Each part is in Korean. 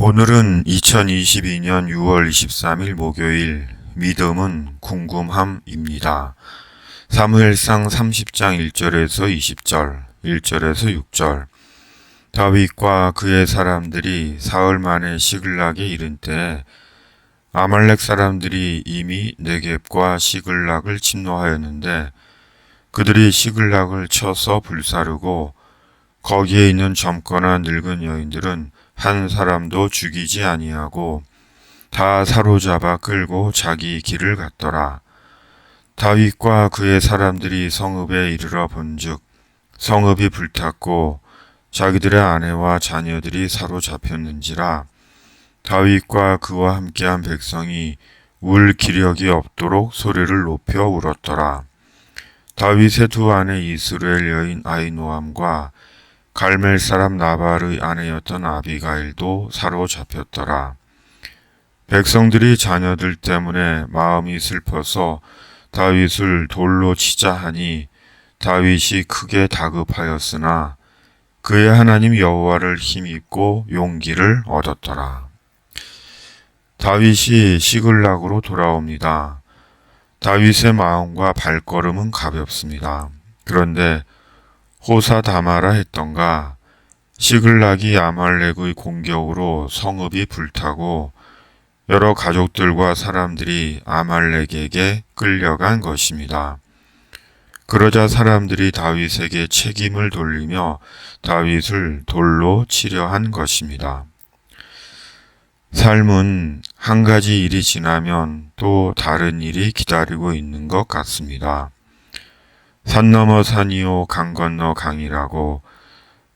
오늘은 2022년 6월 23일 목요일 믿음은 궁금함입니다. 사무엘상 30장 1절에서 20절, 1절에서 6절. 다윗과 그의 사람들이 사흘 만에 시글락에 이른 때 아말렉 사람들이 이미 네겝과 시글락을 침노하였는데 그들이 시글락을 쳐서 불사르고 거기에 있는 젊거나 늙은 여인들은 한 사람도 죽이지 아니하고 다 사로잡아 끌고 자기 길을 갔더라. 다윗과 그의 사람들이 성읍에 이르러 본즉 성읍이 불탔고 자기들의 아내와 자녀들이 사로잡혔는지라. 다윗과 그와 함께한 백성이 울 기력이 없도록 소리를 높여 울었더라. 다윗의 두 아내 이스라엘 여인 아히노암과 갈멜 사람 나발의 아내였던 아비가일도 사로잡혔더라. 백성들이 자녀들 때문에 마음이 슬퍼서 다윗을 돌로 치자 하니 다윗이 크게 다급하였으나 그의 하나님 여호와를 힘입고 용기를 얻었더라. 다윗이 시글락으로 돌아옵니다. 다윗의 마음과 발걸음은 가볍습니다. 그런데 호사다마라 했던가 시글락이 아말렉의 공격으로 성읍이 불타고 여러 가족들과 사람들이 아말렉에게 끌려간 것입니다. 그러자 사람들이 다윗에게 책임을 돌리며 다윗을 돌로 치려 한 것입니다. 삶은 한 가지 일이 지나면 또 다른 일이 기다리고 있는 것 같습니다. 산 넘어 산이요 강 건너 강이라고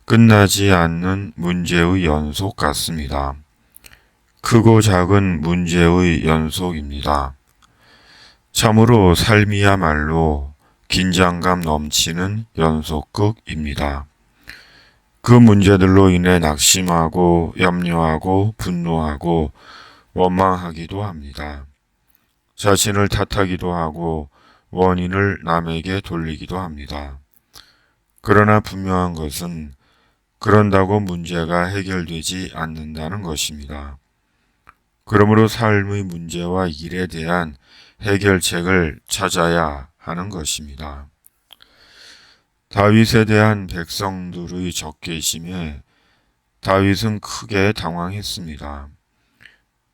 끝나지 않는 문제의 연속 같습니다. 크고 작은 문제의 연속입니다. 참으로 삶이야말로 긴장감 넘치는 연속극입니다. 그 문제들로 인해 낙심하고 염려하고 분노하고 원망하기도 합니다. 자신을 탓하기도 하고 원인을 남에게 돌리기도 합니다. 그러나 분명한 것은 그런다고 문제가 해결되지 않는다는 것입니다. 그러므로 삶의 문제와 일에 대한 해결책을 찾아야 하는 것입니다. 다윗에 대한 백성들의 적개심에 다윗은 크게 당황했습니다.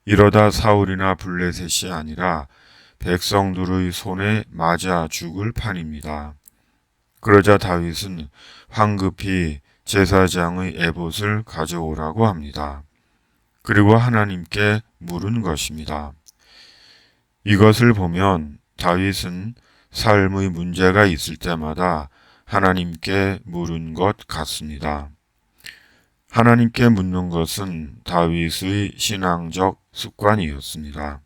이러다 사울이나 블레셋이 아니라 백성들의 손에 맞아 죽을 판입니다. 그러자 다윗은 황급히 제사장의 에봇을 가져오라고 합니다. 그리고 하나님께 물은 것입니다. 이것을 보면 다윗은 삶의 문제가 있을 때마다 하나님께 물은 것 같습니다. 하나님께 묻는 것은 다윗의 신앙적 습관이었습니다.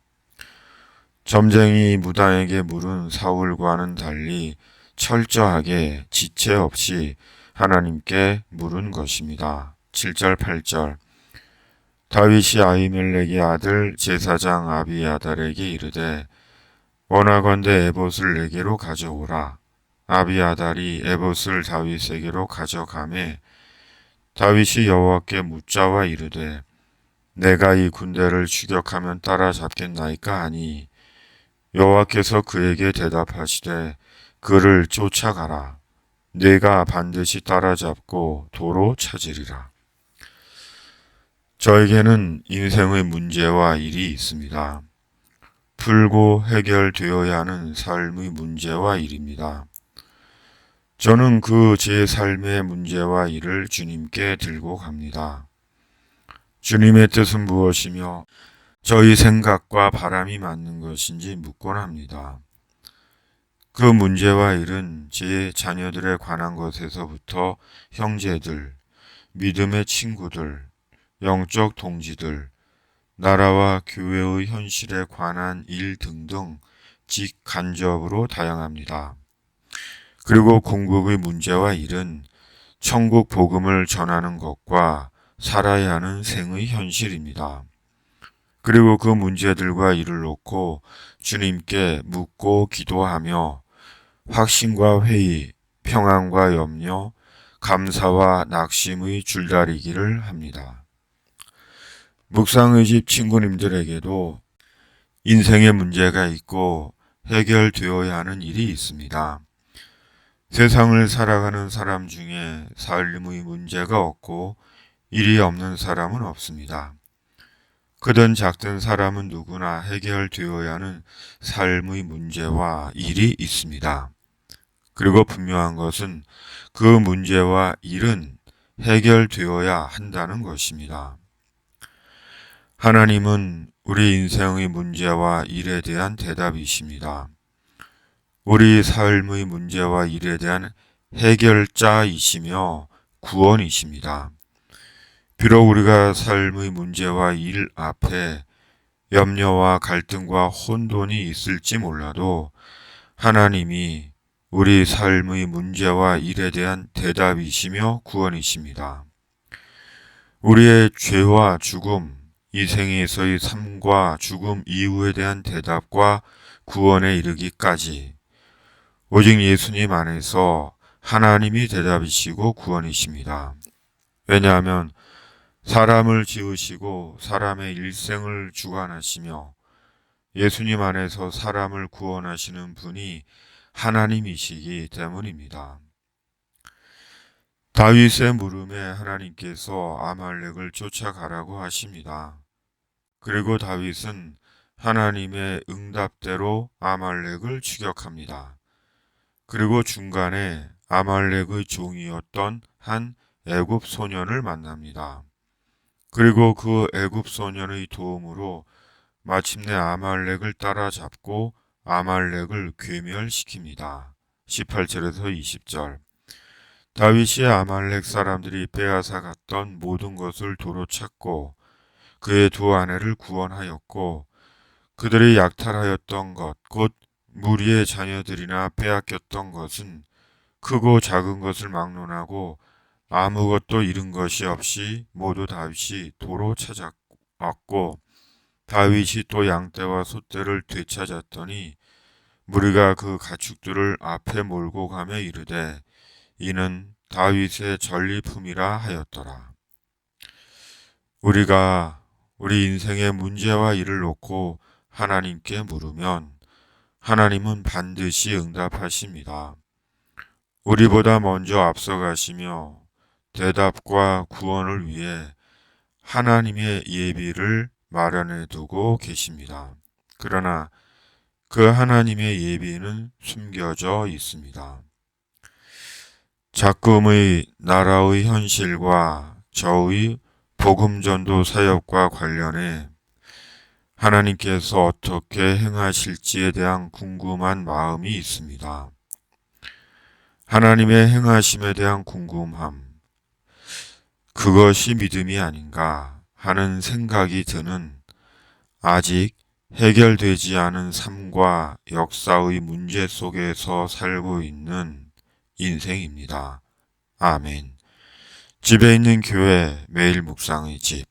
점쟁이 무당에게 물은 사울과는 달리 철저하게 지체 없이 하나님께 물은 것입니다. 7절 8절. 다윗이 아히멜렉의 아들 제사장 아비아달에게 이르되 원하건대 에봇을 내게로 가져오라. 아비아달이 에봇을 다윗에게로 가져가매 다윗이 여호와께 묻자와 이르되 내가 이 군대를 추격하면 따라잡겠나이까 하니 여호와께서 그에게 대답하시되 그를 쫓아가라. 네가 반드시 따라잡고 도로 찾으리라. 저에게는 인생의 문제와 일이 있습니다. 풀고 해결되어야 하는 삶의 문제와 일입니다. 저는 그 제 삶의 문제와 일을 주님께 들고 갑니다. 주님의 뜻은 무엇이며 저희 생각과 바람이 맞는 것인지 묻곤 합니다. 그 문제와 일은 제 자녀들에 관한 것에서부터 형제들, 믿음의 친구들, 영적 동지들, 나라와 교회의 현실에 관한 일 등등 직간접으로 다양합니다. 그리고 궁극의 문제와 일은 천국 복음을 전하는 것과 살아야 하는 생의 현실입니다. 그리고 그 문제들과 일을 놓고 주님께 묻고 기도하며 확신과 회의, 평안과 염려, 감사와 낙심의 줄다리기를 합니다. 묵상의 집 친구님들에게도 인생의 문제가 있고 해결되어야 하는 일이 있습니다. 세상을 살아가는 사람 중에 삶의 문제가 없고 일이 없는 사람은 없습니다. 크든 작든 사람은 누구나 해결되어야 하는 삶의 문제와 일이 있습니다. 그리고 분명한 것은 그 문제와 일은 해결되어야 한다는 것입니다. 하나님은 우리 인생의 문제와 일에 대한 대답이십니다. 우리 삶의 문제와 일에 대한 해결자이시며 구원이십니다. 비록 우리가 삶의 문제와 일 앞에 염려와 갈등과 혼돈이 있을지 몰라도 하나님이 우리 삶의 문제와 일에 대한 대답이시며 구원이십니다. 우리의 죄와 죽음, 이 생에서의 삶과 죽음 이후에 대한 대답과 구원에 이르기까지 오직 예수님 안에서 하나님이 대답이시고 구원이십니다. 왜냐하면 사람을 지으시고 사람의 일생을 주관하시며 예수님 안에서 사람을 구원하시는 분이 하나님이시기 때문입니다. 다윗의 물음에 하나님께서 아말렉을 쫓아가라고 하십니다. 그리고 다윗은 하나님의 응답대로 아말렉을 추격합니다. 그리고 중간에 아말렉의 종이었던 한 애굽 소년을 만납니다. 그리고 그 애굽 소년의 도움으로 마침내 아말렉을 따라잡고 아말렉을 괴멸시킵니다. 18절에서 20절. 다윗이 아말렉 사람들이 빼앗아 갔던 모든 것을 도로 찾고 그의 두 아내를 구원하였고 그들이 약탈하였던 것, 곧 무리의 자녀들이나 빼앗겼던 것은 크고 작은 것을 막론하고 아무것도 잃은 것이 없이 모두 다윗이 도로 찾아왔고 다윗이 또 양떼와 소떼를 되찾았더니 무리가 그 가축들을 앞에 몰고 가며 이르되 이는 다윗의 전리품이라 하였더라. 우리가 우리 인생의 문제와 일을 놓고 하나님께 물으면 하나님은 반드시 응답하십니다. 우리보다 먼저 앞서가시며 대답과 구원을 위해 하나님의 예비를 마련해 두고 계십니다. 그러나 그 하나님의 예비는 숨겨져 있습니다. 작금의 나라의 현실과 저의 복음전도 사역과 관련해 하나님께서 어떻게 행하실지에 대한 궁금한 마음이 있습니다. 하나님의 행하심에 대한 궁금함, 그것이 믿음이 아닌가 하는 생각이 드는 아직 해결되지 않은 삶과 역사의 문제 속에서 살고 있는 인생입니다. 아멘. 집에 있는 교회 매일 묵상의 집.